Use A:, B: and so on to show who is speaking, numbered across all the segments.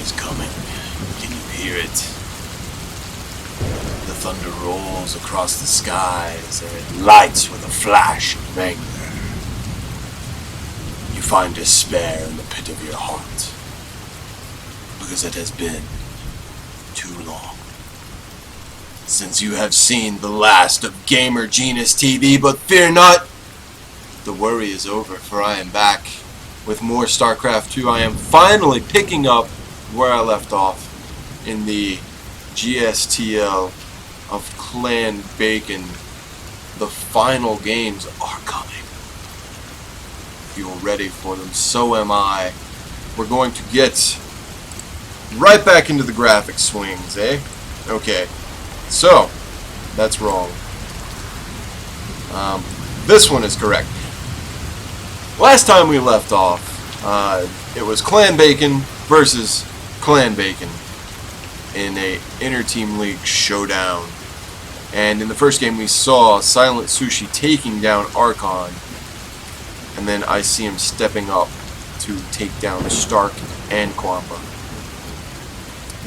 A: is coming. Can you hear it? The thunder rolls across the skies, and it lights with a flash of anger. You find despair in the pit of your heart, because it has been too long since you have seen the last of GamerGenusTV, but fear not, the worry is over, for I am back with more StarCraft 2. I am finally picking up where I left off in the GSTL of Clan Bacon. The final games are coming. If you're ready for them, so am I. We're going to get right back into the graphic swings, eh? Okay, so that's wrong. This one is correct. Last time we left off, it was Clan Bacon versus Clan Bacon in a inter-team league showdown. And in the first game we saw Silent Sushi taking down Archon, and then I see him stepping up to take down Stark and Quampa.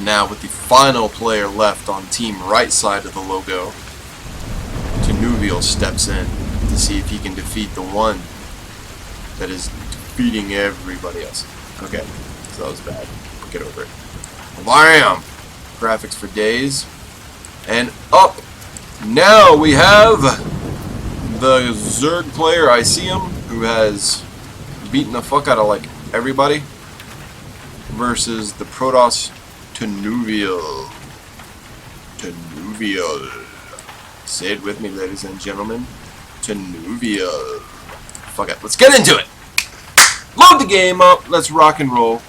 A: Now with the final player left on team right side of the logo, Tenuvial steps in to see if he can defeat the one that is defeating everybody else. Okay, so that was bad. Get over it. Bam! Graphics for days. And up! Now we have the Zerg player, I see him, who has beaten the fuck out of like everybody, versus the Protoss Tenuvial. Tenuvial. Say it with me, ladies and gentlemen. Tenuvial. Fuck it. Let's get into it. Load the game up. Let's rock and roll.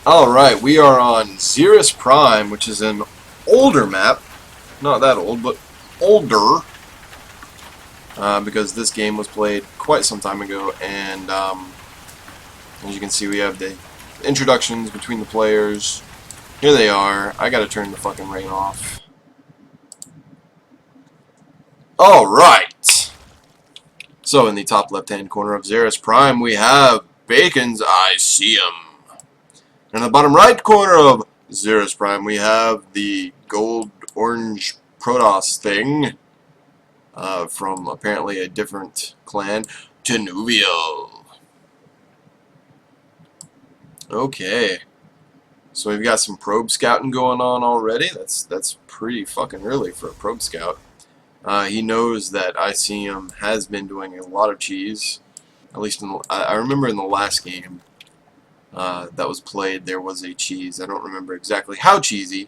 A: Alright, we are on Xeris Prime, which is an older map. Not that old, but older. Because this game was played quite some time ago. And as you can see, we have the introductions between the players. Here they are. I gotta turn the fucking rain off. Alright. So in the top left hand corner of Xeris Prime we have Bacon's I See 'Em. And in the bottom right corner of Xeris Prime we have the gold orange Protoss thing from apparently a different clan, Tenuvial. Okay. So we've got some probe scouting going on already. That's pretty fucking early for a probe scout. He knows that ICM has been doing a lot of cheese. At least I remember in the last game that was played, there was a cheese. I don't remember exactly how cheesy,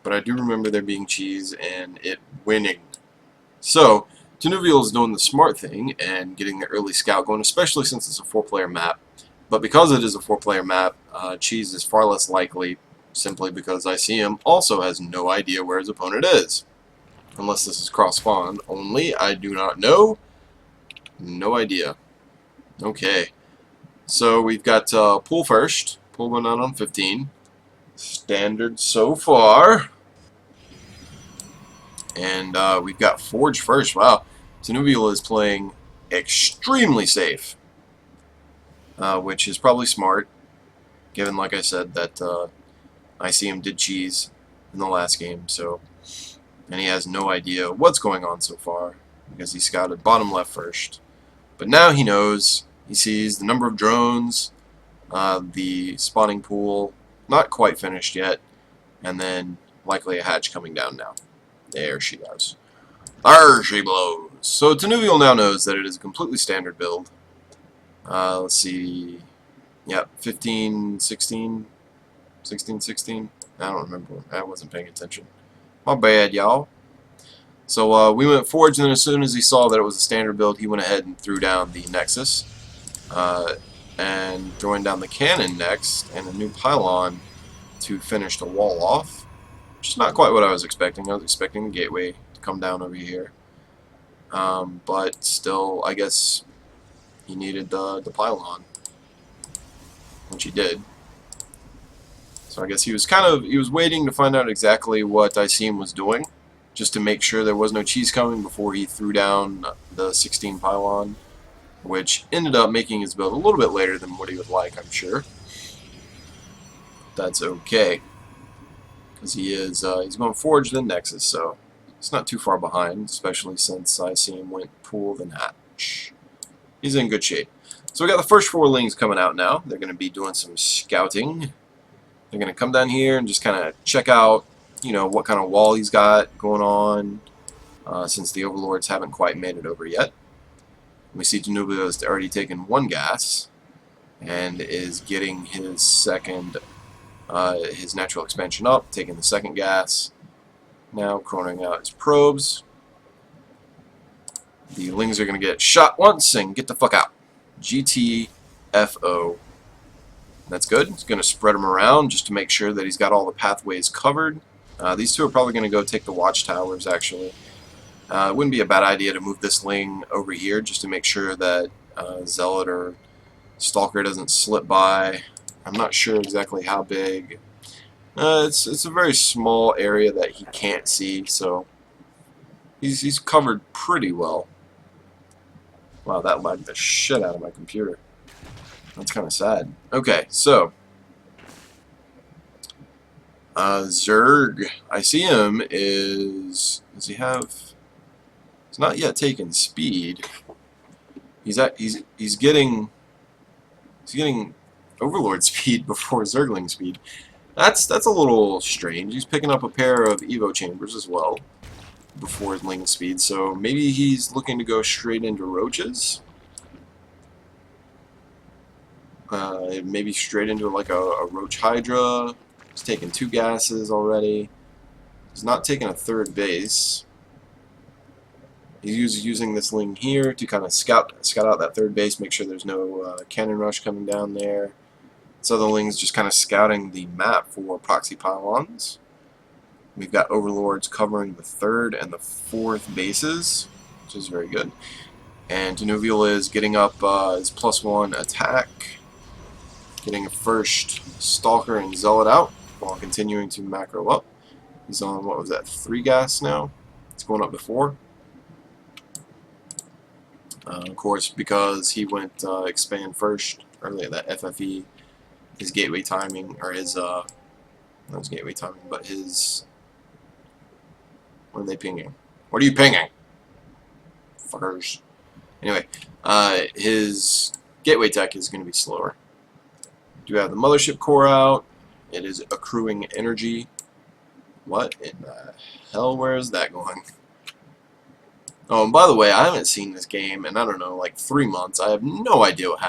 A: but I do remember there being cheese and it winning. So Tenuvial is doing the smart thing and getting the early scout going, especially since it's a 4-player map. But because it is a 4-player map, cheese is far less likely, simply because ICM also has no idea where his opponent is. Unless this is cross-spawn only, I do not know. No idea. Okay. So we've got pool first. Pool going out on 15. Standard so far. And we've got Forge first. Wow. Tenuvial is playing extremely safe. Which is probably smart, given, like I said, that ICM did cheese in the last game. So... and he has no idea what's going on so far, because he scouted bottom left first. But now he knows. He sees the number of drones, the spawning pool, not quite finished yet, and then likely a hatch coming down now. There she goes. There she blows. So Tenuvial now knows that it is a completely standard build. Let's see. Yep, 15, 16, 16, 16. I don't remember. I wasn't paying attention. My bad, y'all. So we went Forge, and then as soon as he saw that it was a standard build, he went ahead and threw down the Nexus. And throwing down the cannon next, and a new pylon to finish the wall off. Which is not quite what I was expecting. I was expecting the gateway to come down over here. But still, I guess he needed the pylon. Which he did. So I guess he was waiting to find out exactly what ICM was doing, just to make sure there was no cheese coming before he threw down the 16 pylon. which ended up making his build a little bit later than what he would like, I'm sure. That's okay, because he's going Forge then Nexus, so it's not too far behind, especially since ICM went Pool then Hatch. He's in good shape. So we got the first 4 Lings coming out now. They're going to be doing some scouting. They're going to come down here and just kind of check out, you know, what kind of wall he's got going on, since the Overlords haven't quite made it over yet. We see Danubio has already taken 1 gas and is getting his second, his natural expansion up, taking the 2nd gas. Now chronoing out his probes. The Lings are going to get shot once and get the fuck out. GTFO. That's good. He's going to spread them around just to make sure that he's got all the pathways covered. These 2 are probably going to go take the watchtowers, actually. It wouldn't be a bad idea to move this Ling over here just to make sure that Zealot or Stalker doesn't slip by. I'm not sure exactly how big. It's a very small area that he can't see, so he's covered pretty well. Wow, that lagged the shit out of my computer. That's kind of sad. Okay, so Zerg, I see him is. Does he have? He's not yet taken speed. He's getting Overlord speed before Zergling speed. That's a little strange. He's picking up a pair of Evo chambers as well before his Ling speed, so maybe he's looking to go straight into roaches. Maybe straight into like a roach hydra. He's taking 2 gases already. He's not taking a 3rd base. He's using this Ling here to kind of scout out that 3rd base, make sure there's no cannon rush coming down there. So the Ling's just kind of scouting the map for proxy pylons. We've got Overlords covering the 3rd and the 4th bases, which is very good. And Danuvil is getting up his +1 attack, getting a first Stalker and Zealot out while continuing to macro up. He's on, what was that, 3 gas now? It's going up to 4. Of course, because he went expand first earlier, that FFE, his gateway timing, or his, not his gateway timing, but his, what are they pinging? What are you pinging? Fuckers. Anyway, his gateway tech is going to be slower. Do have the mothership core out. It is accruing energy. What in the hell? Where is that going? Oh, and by the way, I haven't seen this game in, I don't know, like 3 months. I have no idea what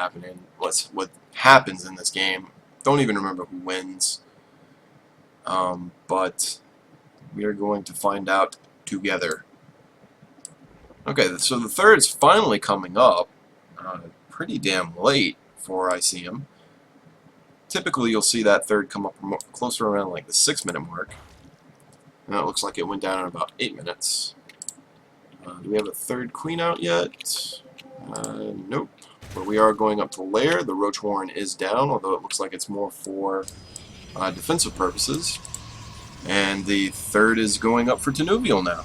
A: happens in this game. Don't even remember who wins. But we are going to find out together. Okay, so the 3rd's finally coming up. Pretty damn late for ICM. Typically, you'll see that 3rd come up closer around like the 6-minute mark. And it looks like it went down in about 8 minutes. Do we have a 3rd queen out yet? Nope. But we are going up to lair. The Roach Warren is down, although it looks like it's more for defensive purposes. And the 3rd is going up for Tenuvial now.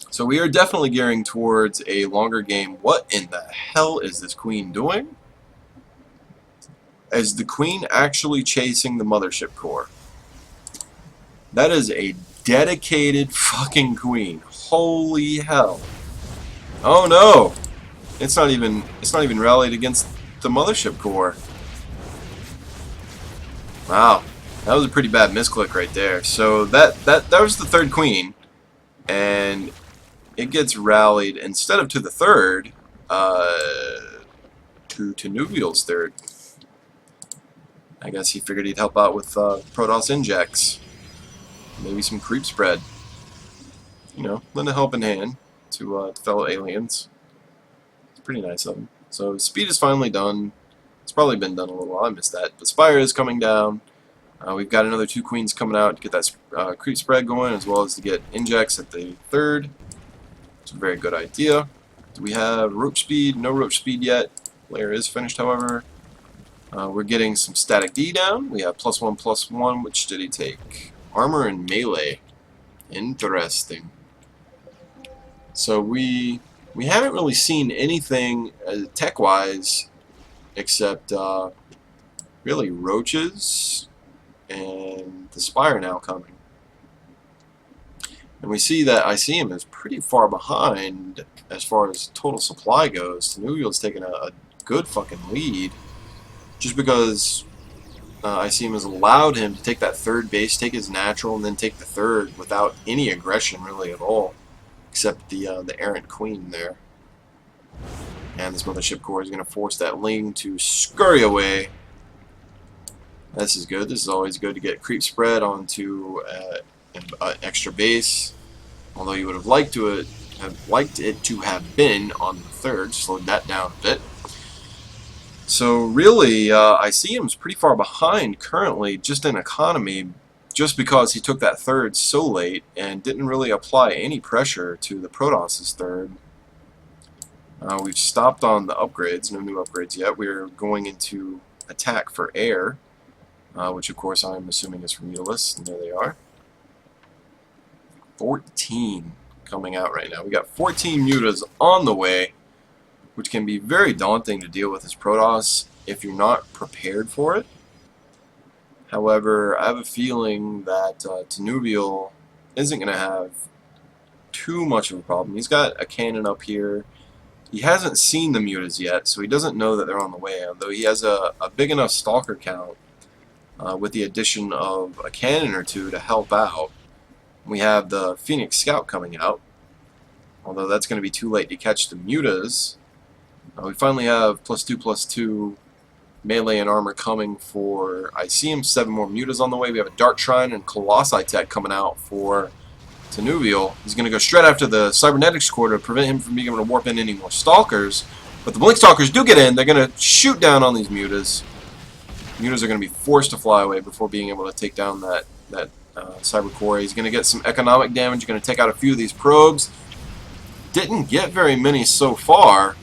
A: So we are definitely gearing towards a longer game. What in the hell is this queen doing? Is the queen actually chasing the mothership core? That is a dedicated fucking queen. Holy hell. Oh no! It's not even rallied against the mothership core. Wow. That was a pretty bad misclick right there. So that was the 3rd queen. And it gets rallied instead of to the 3rd, to Tenuvial's 3rd. I guess he figured he'd help out with Protoss injects. Maybe some creep spread. You know, lend a helping hand to fellow aliens. It's pretty nice of him. So speed is finally done. It's probably been done a little while. I missed that. But Spire is coming down. We've got another 2 queens coming out to get that creep spread going, as well as to get injects at the 3rd. It's a very good idea. Do we have roach speed? No roach speed yet. Layer is finished, however. We're getting some static D down. We have +1/+1. Which did he take? Armor and melee. Interesting. So we We haven't really seen anything tech-wise except really roaches and the Spire now coming. And we see that ICM is pretty far behind as far as total supply goes. Tanuvial's taking a good fucking lead just because ICM has allowed him to take that third base, take his natural, and then take the third without any aggression really at all, except the errant queen there. And this Mothership Core is going to force that Ling to scurry away. This is good. This is always good to get creep spread onto an extra base. Although you would have liked it to have been on the third. Slowed that down a bit. So really, ICM's pretty far behind currently, just in economy, just because he took that third so late and didn't really apply any pressure to the Protoss' third. We've stopped on the upgrades. No new upgrades yet. We're going into attack for air. Which of course I'm assuming is from Mutalists, and there they are. 14 coming out right now. We got 14 Mutas on the way, which can be very daunting to deal with as Protoss if you're not prepared for it. However, I have a feeling that Tanuvial isn't going to have too much of a problem. He's got a cannon up here. He hasn't seen the Mutas yet, so he doesn't know that they're on the way, although he has a big enough Stalker count with the addition of a cannon or two to help out. We have the Phoenix Scout coming out, although that's going to be too late to catch the Mutas. We finally have +2/+2 melee and armor coming for ICM. 7 more Mutas on the way. We have a Dark Shrine and Colossi tech coming out for Tanuvial. He's going to go straight after the Cybernetics Core to prevent him from being able to warp in any more Stalkers. But the Blink Stalkers do get in. They're going to shoot down on these Mutas. Mutas are going to be forced to fly away before being able to take down that Cyber Core. He's going to get some economic damage. He's going to take out a few of these probes. Didn't get very many so far,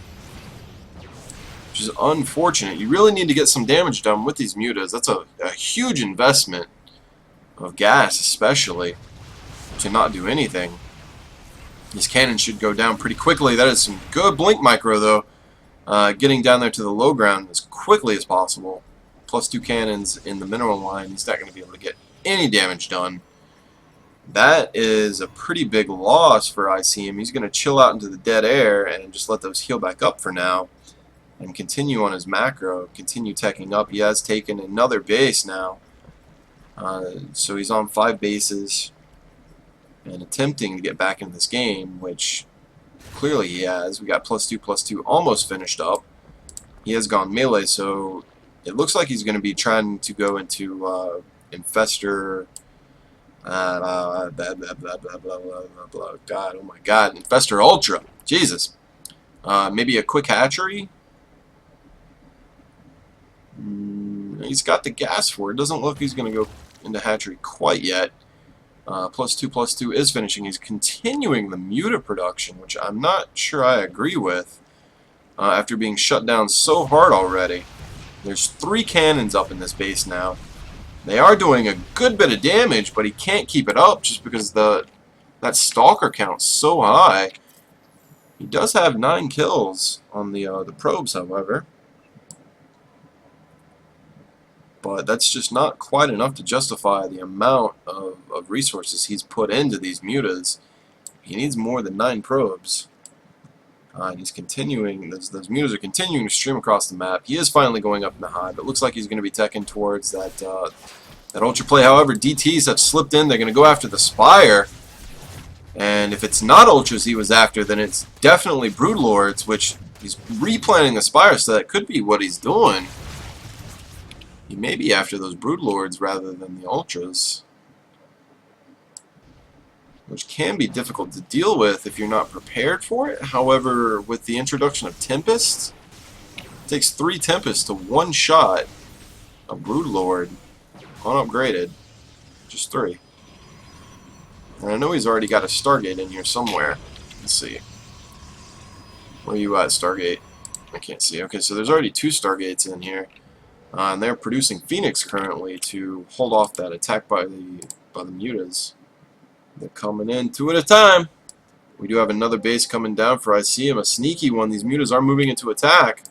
A: which is unfortunate. You really need to get some damage done with these Mutas. That's a huge investment of gas, especially, to not do anything. These cannons should go down pretty quickly. That is some good Blink Micro, though. Getting down there to the low ground as quickly as possible. +2 cannons in the mineral line. He's not going to be able to get any damage done. That is a pretty big loss for ICM. He's going to chill out into the dead air and just let those heal back up for now and continue on his macro, continue teching up. He has taken another base now. So he's on 5 bases and attempting to get back into this game, which clearly he has. We got +2/+2 almost finished up. He has gone melee, so it looks like he's going to be trying to go into Infestor. God, oh my God, Infestor Ultra. Jesus. Maybe a quick hatchery. He's got the gas for it. Doesn't look like he's going to go into hatchery quite yet. +2/+2 is finishing. He's continuing the Muta production, which I'm not sure I agree with after being shut down so hard already. There's 3 cannons up in this base now. They are doing a good bit of damage, but he can't keep it up just because that Stalker count's so high. He does have 9 kills on the probes, however. But that's just not quite enough to justify the amount of resources he's put into these Mutas. He needs more than 9 probes. And he's continuing, those Mutas are continuing to stream across the map. He is finally going up in the hive. It looks like he's going to be teching towards that Ultra play. However, DTs have slipped in. They're going to go after the Spire. And if it's not Ultras he was after, then it's definitely Broodlords, which he's replanning the Spire, so that could be what he's doing. He may be after those Broodlords rather than the Ultras, which can be difficult to deal with if you're not prepared for it. However, with the introduction of Tempest, it takes 3 Tempests to one-shot a Broodlord unupgraded. Just 3. And I know he's already got a Stargate in here somewhere. Let's see. Where are you at, Stargate? I can't see. Okay, so there's already 2 Stargates in here. And they're producing Phoenix currently to hold off that attack by the Mutas. They're coming in 2 at a time. We do have another base coming down for ICM, a sneaky one. These mutas are moving into attack.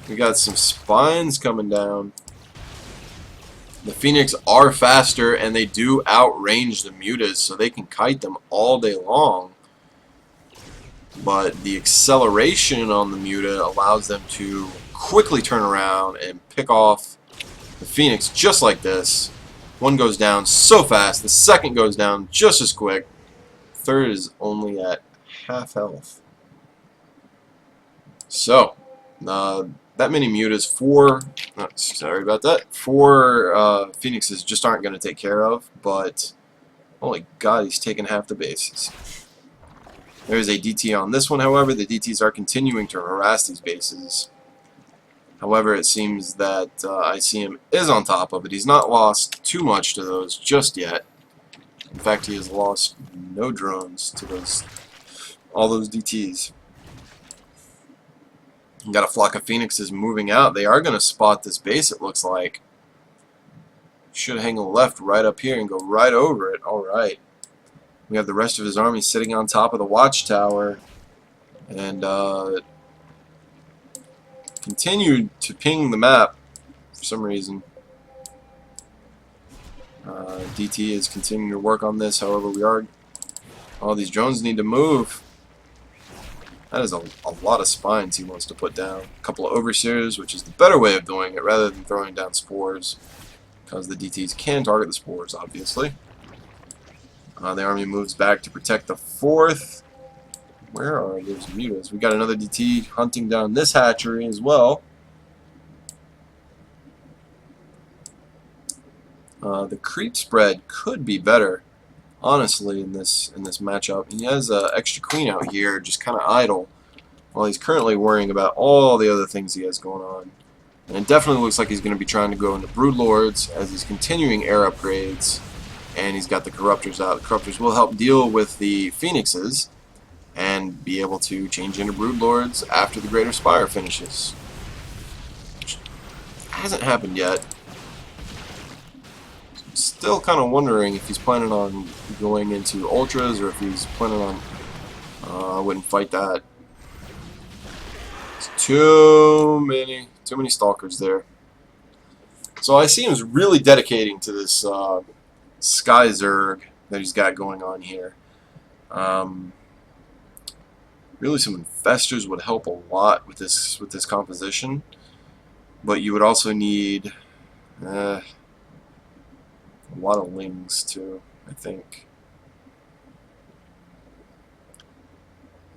A: We got some spines coming down. The Phoenix are faster, and they do outrange the mutas, so they can kite them all day long. But the acceleration on the muta allows them to quickly turn around and pick off the Phoenix just like this. One goes down so fast, the second goes down just as quick. Third is only at half health. So, that many mutas, sorry about that, 4 Phoenixes just aren't going to take care of, but holy god, he's taking half the bases. There's a DT on this one, however. The DTs are continuing to harass these bases. However, it seems that ICM is on top of it. He's not lost too much to those just yet. In fact, he has lost no drones to all those DTs. Got a flock of Phoenixes moving out. They are going to spot this base, it looks like. Should hang a left right up here and go right over it. Alright. We have the rest of his army sitting on top of the watchtower. And continued to ping the map for some reason. DT is continuing to work on this. However, all these drones need to move. That is a lot of spines he wants to put down. A couple of overseers, which is the better way of doing it, rather than throwing down spores, because the DTs can target the spores, obviously. The army moves back to protect the 4th. Where are those mutas? We got another DT hunting down this hatchery as well. The creep spread could be better, honestly, in this matchup. He has an extra queen out here, just kind of idle, while he's currently worrying about all the other things he has going on. And it definitely looks like he's going to be trying to go into Broodlords as he's continuing air upgrades, and he's got the Corruptors out. The Corruptors will help deal with the Phoenixes and be able to change into Broodlords after the Greater Spire finishes. Which hasn't happened yet. Still kind of wondering if he's planning on going into Ultras or if he's planning on... I wouldn't fight that. It's too many Stalkers there. So I see him really dedicating to this Sky Zerg that he's got going on here. Really, some Infestors would help a lot with this composition, but you would also need a lot of wings too, I think.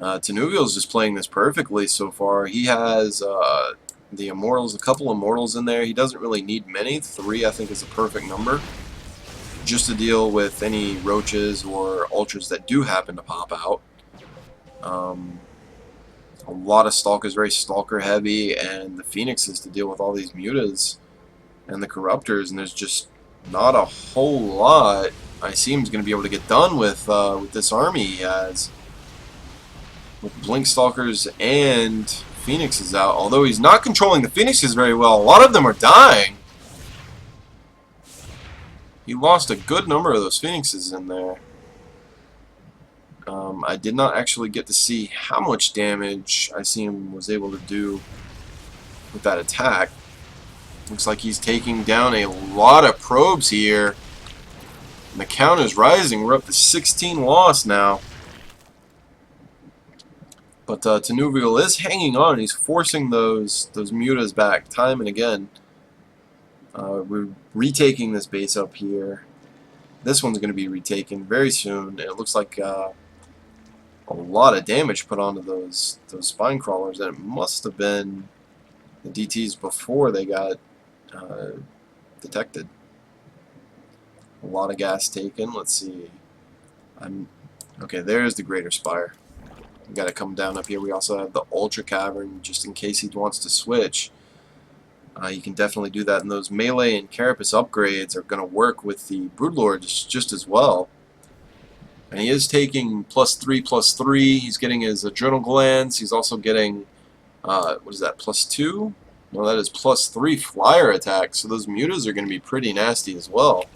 A: Tenuvial's just playing this perfectly so far. He has the Immortals, a couple Immortals in there. He doesn't really need many. 3, I think, is the perfect number, just to deal with any roaches or ultras that do happen to pop out. A lot of Stalkers, very Stalker heavy, and the Phoenixes to deal with all these mutas and the Corruptors, and there's just not a whole lot I see him's going to be able to get done with this army he has. With Blink Stalkers and Phoenixes out, although he's not controlling the Phoenixes very well. A lot of them are dying. He lost a good number of those Phoenixes in there. I did not actually get to see how much damage ICM was able to do with that attack. Looks like he's taking down a lot of probes here. And the count is rising. We're up to 16 lost now. But Tenuvial is hanging on. He's forcing those mutas back time and again. We're retaking this base up here. This one's going to be retaken very soon. It looks like a lot of damage put onto those spine crawlers, and it must have been the DTs before they got detected. A lot of gas taken. Let's see. Okay, there's the Greater Spire. We got to come down up here. We also have the Ultra Cavern, just in case he wants to switch. You can definitely do that, and those melee and carapace upgrades are going to work with the Broodlords just as well. And he is taking +3/+3. He's getting his adrenal glands. He's also getting, what is that, +2? No, that is +3 flyer attack. So those mutas are going to be pretty nasty as well.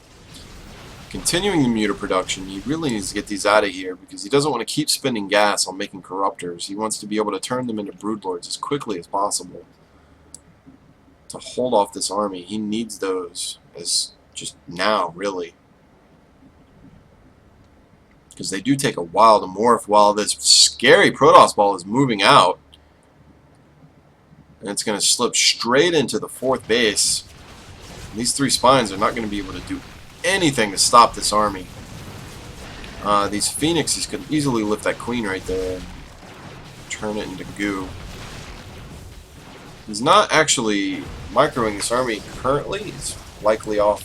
A: continuing the muta production. He really needs to get these out of here because he doesn't want to keep spending gas on making corruptors. He wants to be able to turn them into broodlords as quickly as possible to hold off this army. He needs those as just now, really, because they do take a while to morph while this scary Protoss ball is moving out. And it's going to slip straight into the 4th base. And these 3 spines are not going to be able to do anything to stop this army. These phoenixes could easily lift that queen right there and turn it into goo. He's not actually microing this army currently. He's likely off.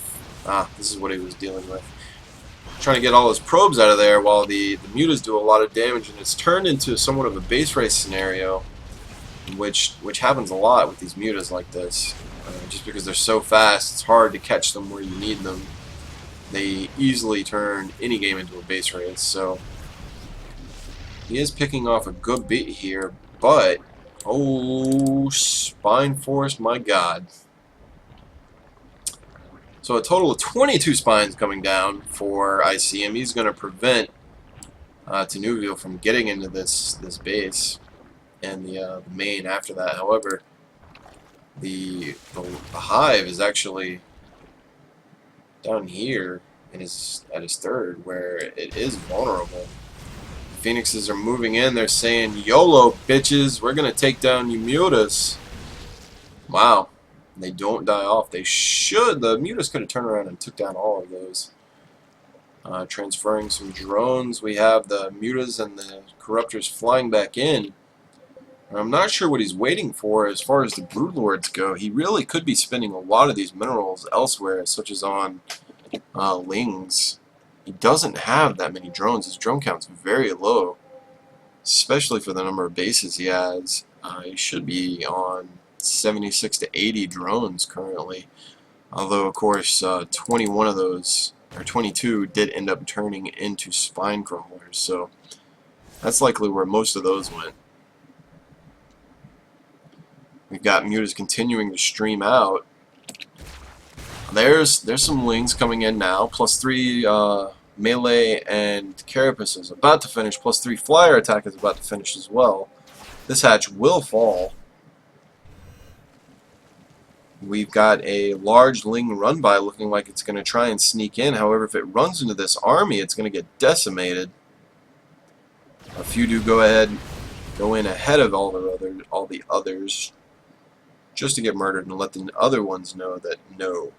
A: This is what he was dealing with. Trying to get all his probes out of there while the mutas do a lot of damage, and it's turned into somewhat of a base race scenario, which happens a lot with these mutas like this. Just because they're so fast, it's hard to catch them where you need them. They easily turn any game into a base race. So he is picking off a good beat here, but oh, Spine Force, my God. So a total of 22 spines coming down for ICM. He's going to prevent Tenuvial from getting into this base and the main after that. However, the hive is actually down here and is at his 3rd, where it is vulnerable. Phoenixes are moving in. They're saying, "YOLO, bitches! We're gonna take down you mutas." Wow. They don't die off. They should. The mutas could have turned around and took down all of those. Transferring some drones. We have the mutas and the corruptors flying back in. I'm not sure what he's waiting for as far as the broodlords go. He really could be spending a lot of these minerals elsewhere, such as on lings. He doesn't have that many drones. His drone count's very low, especially for the number of bases he has. He should be on 76 to 80 drones currently, although of course 21 of those, or 22, did end up turning into spine crawlers, so that's likely where most of those went. We've got mutas continuing to stream out. There's some lings coming in now, +3 melee, and Carapace is about to finish, +3 flyer attack is about to finish as well. This hatch will fall. We've got a large ling run by looking like it's going to try and sneak in. However, if it runs into this army, it's going to get decimated. A few do go in ahead of all the others, just to get murdered and let the other ones know that no,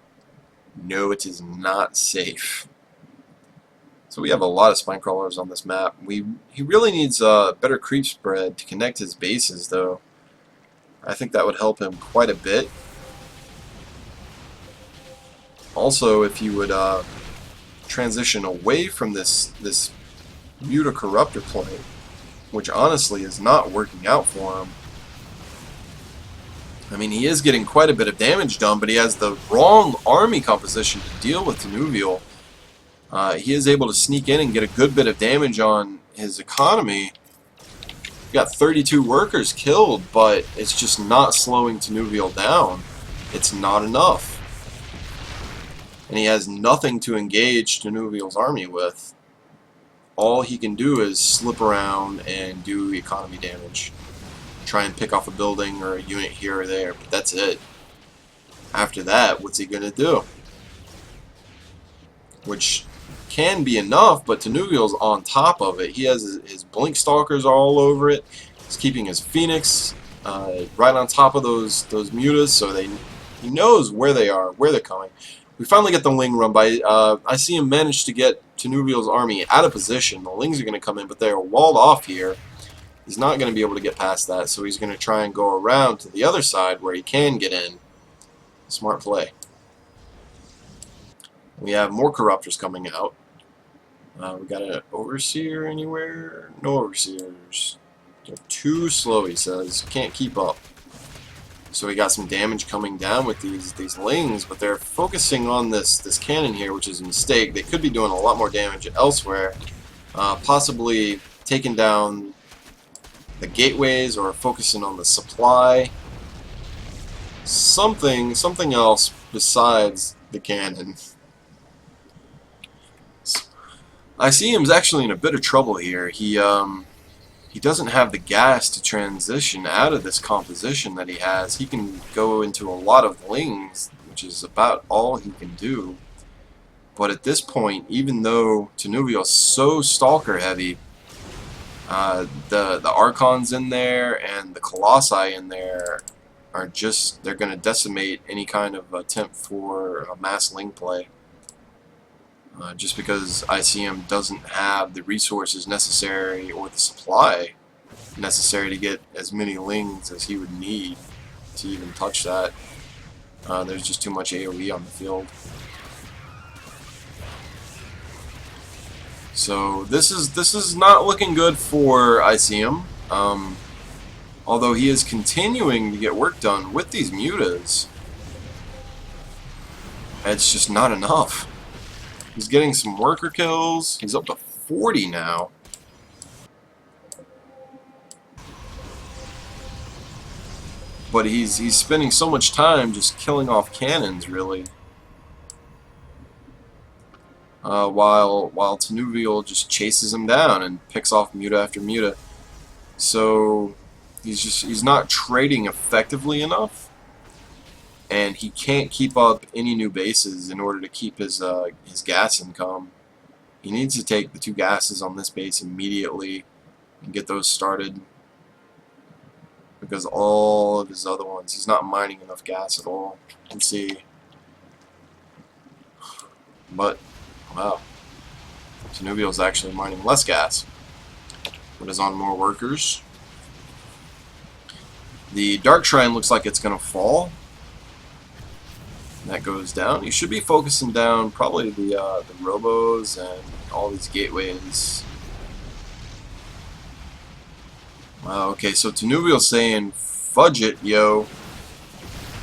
A: it is not safe. So we have a lot of spine crawlers on this map. He really needs a better creep spread to connect his bases, though. I think that would help him quite a bit. Also, if you would transition away from this muta corruptor play, which honestly is not working out for him. I mean, he is getting quite a bit of damage done, but he has the wrong army composition to deal with Tenuvial. He is able to sneak in and get a good bit of damage on his economy. He got 32 workers killed, but it's just not slowing Tenuvial down. It's not enough. And he has nothing to engage Tenuvial's army with. All he can do is slip around and do economy damage. Try and pick off a building or a unit here or there, but that's it. After that, what's he going to do? Which can be enough, but Tenuvial's on top of it. He has his blink stalkers all over it. He's keeping his phoenix right on top of those mutas, so he knows where they are, where they're coming. We finally get the ling run by. I see him manage to get Tenuvial's army out of position. The lings are going to come in, but they're walled off here. He's not going to be able to get past that, so he's going to try and go around to the other side where he can get in. Smart play. We have more corruptors coming out. We got an overseer anywhere? No overseers. They're too slow, he says. Can't keep up. So we got some damage coming down with these lings, but they're focusing on this cannon here, which is a mistake. They could be doing a lot more damage elsewhere, possibly taking down the gateways or focusing on the supply. Something else besides the cannon. ICM's actually in a bit of trouble here. He doesn't have the gas to transition out of this composition that he has. He can go into a lot of lings, which is about all he can do. But at this point, even though Tenuvial's so stalker heavy, the Archons in there and the Colossi in there are just, they're going to decimate any kind of attempt for a mass ling play. Just because ICM doesn't have the resources necessary or the supply necessary to get as many lings as he would need to even touch that. There's just too much AoE on the field. So this is not looking good for ICM. Although he is continuing to get work done with these mutas, it's just not enough. He's getting some worker kills. He's up to 40 now. But he's spending so much time just killing off cannons, really. While Tenuvial just chases him down and picks off muta after muta. So he's not trading effectively enough, and he can't keep up any new bases in order to keep his gas income. He needs to take the 2 gases on this base immediately and get those started, because all of his other ones, he's not mining enough gas at all. Let's see. But wow, Tenuvial's actually mining less gas, but is on more workers. The Dark Shrine looks like it's going to fall. That goes down. You should be focusing down probably the robos and all these gateways. Wow, okay, so Tenuvial's saying, fudge it, yo.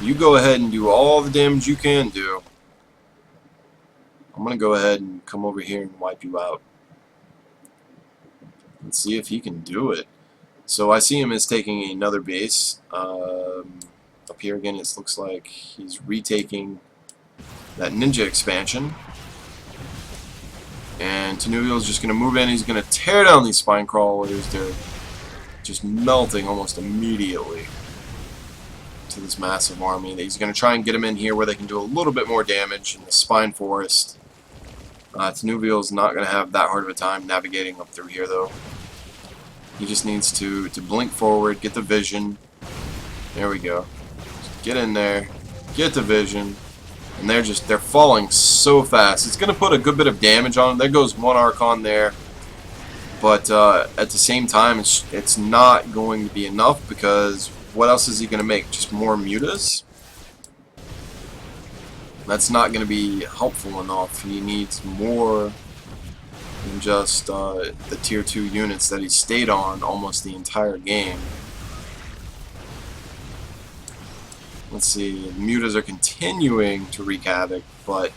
A: You go ahead and do all the damage you can do. I'm going to go ahead and come over here and wipe you out. Let's see if he can do it. So ICM is taking another base. Up here again, it looks like he's retaking that ninja expansion. And Tenuvial's just going to move in. He's going to tear down these spine crawlers. They're just melting almost immediately to this massive army. He's going to try and get them in here where they can do a little bit more damage in the spine forest. Tenuvial's not going to have that hard of a time navigating up through here, though. He just needs to blink forward, get the vision. There we go. Just get in there, get the vision, and they're falling so fast. It's going to put a good bit of damage on them. There goes one Archon there, but at the same time, it's not going to be enough, because what else is he going to make? Just more mutas? That's not going to be helpful enough. He needs more than just the tier 2 units that he stayed on almost the entire game. Let's see, mutas are continuing to wreak havoc, but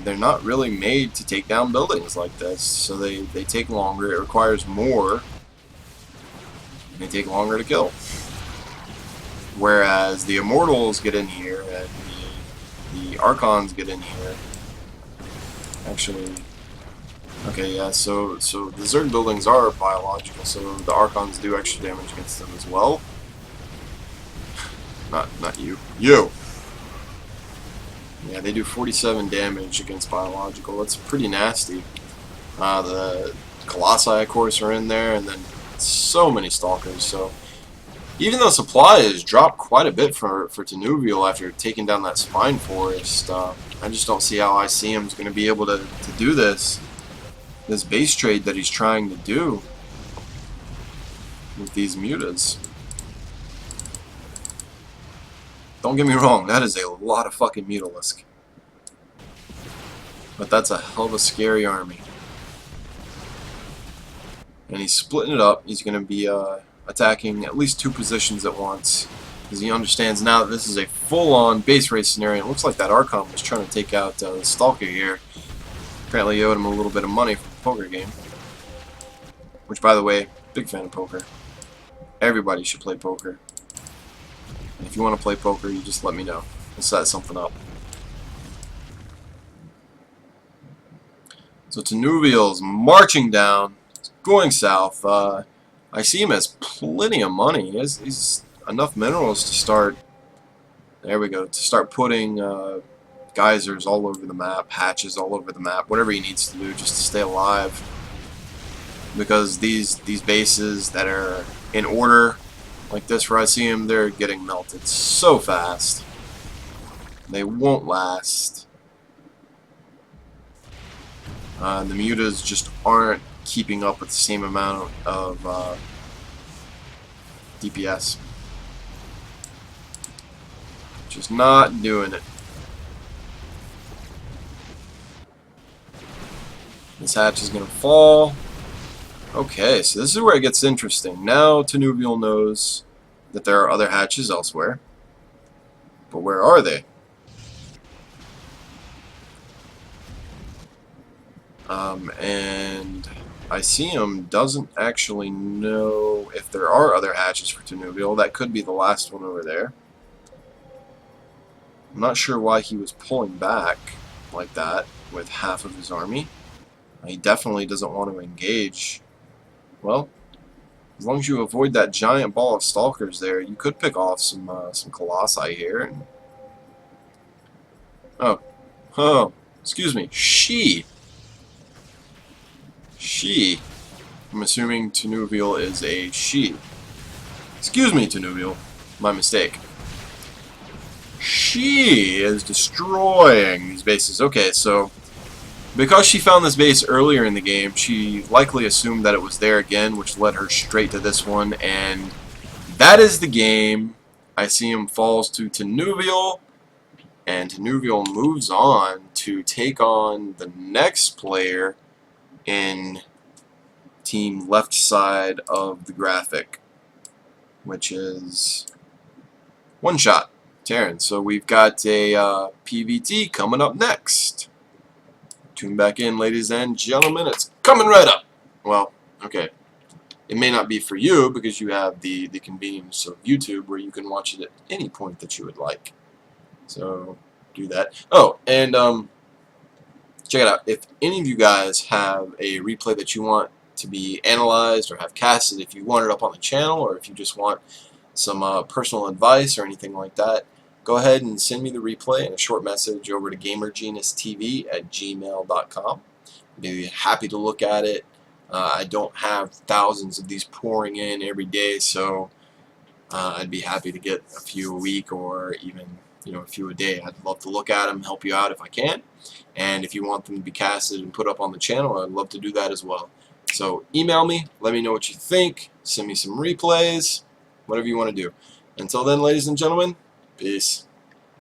A: they're not really made to take down buildings like this, so they take longer. It requires more, and they take longer to kill. Whereas the Immortals get in here, and the Archons get in here. Actually, okay, yeah, so the Zerg buildings are biological, so the Archons do extra damage against them as well. Not you. You! Yeah, they do 47 damage against biological. That's pretty nasty. The Colossi, of course, are in there, and then so many Stalkers. So even though supply has dropped quite a bit for Tenuvial after taking down that spine forest, I just don't see how ICM's going to be able to do this base trade that he's trying to do with these mutas. Don't get me wrong, that is a lot of fucking Mutalisk. But that's a hell of a scary army. And he's splitting it up. He's going to be attacking at least 2 positions at once, because he understands now that this is a full-on base race scenario. It looks like that Archon was trying to take out the Stalker here. Apparently he owed him a little bit of money from the poker game. Which, by the way, big fan of poker. Everybody should play poker. If you want to play poker, you just let me know. We'll set something up. So Tanuvial's marching down, going south. I see him has plenty of money. He's enough minerals to start. There we go. To start putting geysers all over the map, hatches all over the map, whatever he needs to do just to stay alive. Because these bases that are in order, like this where I see them, they're getting melted so fast. They won't last. The mutas just aren't keeping up with the same amount of DPS. Just not doing it. This hatch is going to fall. Okay, so this is where it gets interesting. Now Tanuvial knows that there are other hatches elsewhere. But where are they? And I see him doesn't actually know if there are other hatches for Tanuvial. That could be the last one over there. I'm not sure why he was pulling back like that with half of his army. He definitely doesn't want to engage. Well, as long as you avoid that giant ball of stalkers there, you could pick off some colossi here. And oh, excuse me, she. I'm assuming Tanuvial is a she. Excuse me, Tanuvial. My mistake. She is destroying these bases. Okay, so because she found this base earlier in the game, she likely assumed that it was there again, which led her straight to this one, and that is the game. I see him falls to Tanuvial, and Tanuvial moves on to take on the next player in team left side of the graphic, which is One Shot Terran. So we've got a PVT coming up next. Tune back in, ladies and gentlemen. It's coming right up. Well, okay. It may not be for you because you have the convenience of YouTube where you can watch it at any point that you would like. So do that. Oh, and check it out. If any of you guys have a replay that you want to be analyzed or have casted, if you want it up on the channel, or if you just want some personal advice or anything like that, go ahead and send me the replay in a short message over to GamerGenusTV@gmail.com. I'd be happy to look at it. I don't have thousands of these pouring in every day, so I'd be happy to get a few a week or even a few a day. I'd love to look at them, help you out if I can. And if you want them to be casted and put up on the channel, I'd love to do that as well. So email me, let me know what you think, send me some replays, whatever you want to do. Until then, ladies and gentlemen, peace.